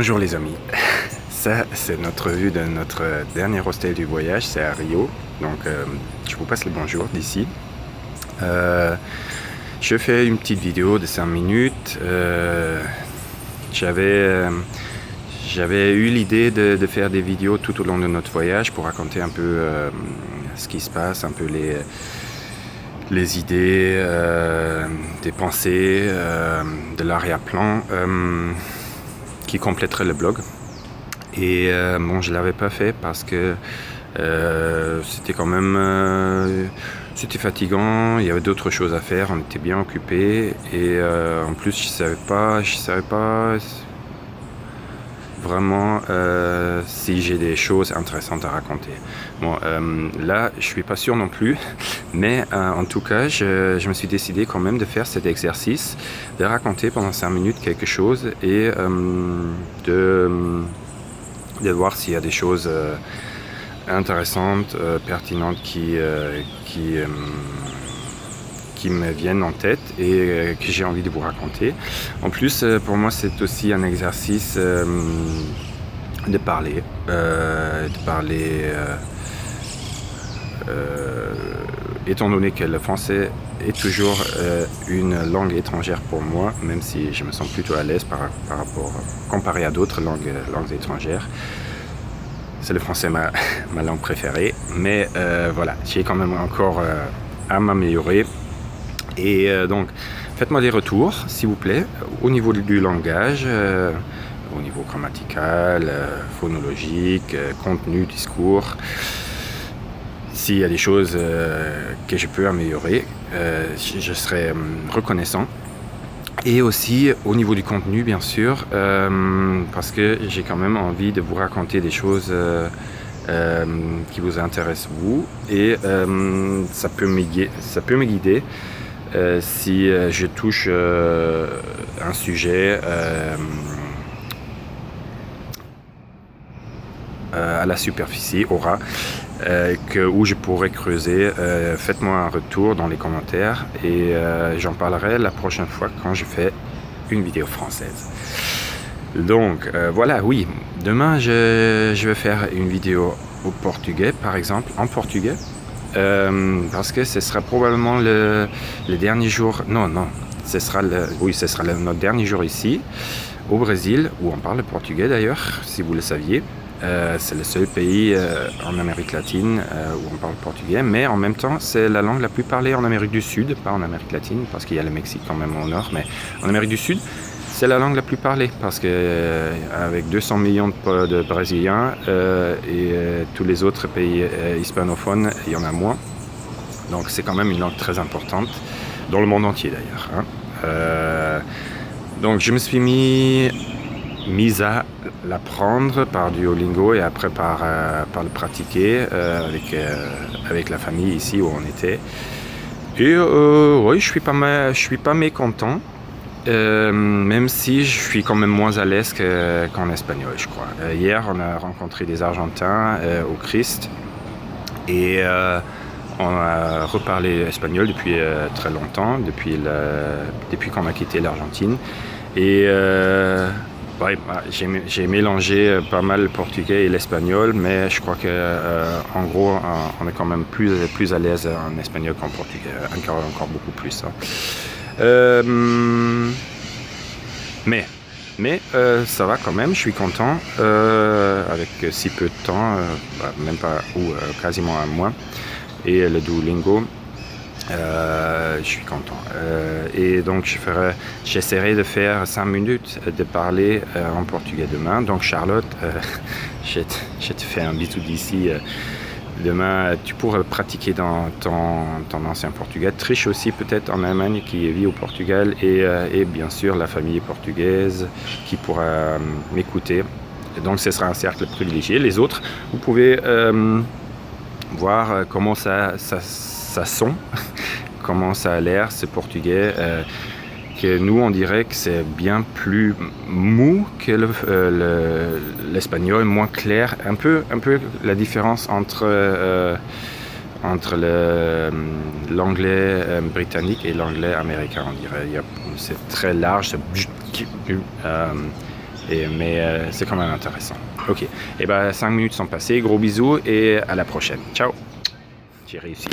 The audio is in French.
Bonjour les amis, ça c'est notre vue de notre dernier hostel du voyage, c'est à Rio, donc je vous passe le bonjour d'ici. Je fais une petite vidéo de 5 minutes, j'avais eu l'idée de faire des vidéos tout au long de notre voyage pour raconter un peu ce qui se passe, un peu les idées, des pensées, de l'arrière-plan qui compléterait le blog. Et bon, je l'avais pas fait parce que c'était quand même c'était fatigant, il y avait d'autres choses à faire, on était bien occupés et en plus je savais pas vraiment si j'ai des choses intéressantes à raconter. Bon, là, je suis pas sûr non plus, mais en tout cas, je me suis décidé quand même de faire cet exercice, de raconter pendant 5 minutes quelque chose et de voir s'il y a des choses intéressantes, pertinentes qui me viennent en tête et que j'ai envie de vous raconter. En plus, pour moi, c'est aussi un exercice de parler, étant donné que le français est toujours une langue étrangère pour moi, même si je me sens plutôt à l'aise par rapport, comparé à d'autres langues étrangères. C'est le français ma langue préférée, mais voilà, j'ai quand même encore à m'améliorer. Et donc, faites-moi des retours, s'il vous plaît, au niveau du langage, au niveau grammatical, phonologique, contenu, discours. S'il y a des choses que je peux améliorer, je serai reconnaissant. Et aussi au niveau du contenu, bien sûr, parce que j'ai quand même envie de vous raconter des choses qui vous intéressent vous, et ça peut me guider si je touche un sujet à la superficie, où je pourrais creuser. Faites-moi un retour dans les commentaires et j'en parlerai la prochaine fois quand je fais une vidéo française. Donc voilà, oui, demain je vais faire une vidéo au portugais, par exemple, en portugais. Parce que ce sera probablement le dernier jour, ce sera notre dernier jour ici, au Brésil, où on parle le portugais d'ailleurs, si vous le saviez. C'est le seul pays en Amérique latine où on parle portugais, mais en même temps, c'est la langue la plus parlée en Amérique du Sud, pas en Amérique latine, parce qu'il y a le Mexique quand même au nord, mais en Amérique du Sud, c'est la langue la plus parlée, parce que avec 200 millions de Brésiliens et tous les autres pays hispanophones, il y en a moins. Donc c'est quand même une langue très importante, dans le monde entier d'ailleurs. Donc je me suis mis à l'apprendre par Duolingo et après par le pratiquer avec la famille ici où on était. Et oui, je suis pas mécontent. Même si je suis quand même moins à l'aise qu'en espagnol, je crois. Hier, on a rencontré des Argentins au Christ et on a reparlé espagnol depuis très longtemps, depuis qu'on a quitté l'Argentine. Et ouais, j'ai mélangé pas mal le portugais et l'espagnol, mais je crois que en gros, on est quand même plus à l'aise en espagnol qu'en portugais, encore beaucoup plus. Mais ça va quand même, je suis content avec si peu de temps, même pas, ou quasiment un mois, et le Duolingo, je suis content. Et donc j'essaierai de faire 5 minutes de parler en portugais demain. Donc Charlotte, je te fais un bisou d'ici. Demain, tu pourras pratiquer dans ton ancien portugais. Triche aussi peut-être en Allemagne qui vit au Portugal et bien sûr la famille portugaise qui pourra m'écouter. Et donc ce sera un cercle privilégié. Les autres, vous pouvez voir comment ça sonne, comment ça a l'air ce portugais. Que nous on dirait que c'est bien plus mou que l'espagnol, moins clair, un peu la différence entre l'anglais britannique et l'anglais américain, on dirait. C'est très large, Mais c'est quand même intéressant. Ok, et 5 minutes sont passées, gros bisous et à la prochaine. Ciao. J'ai réussi.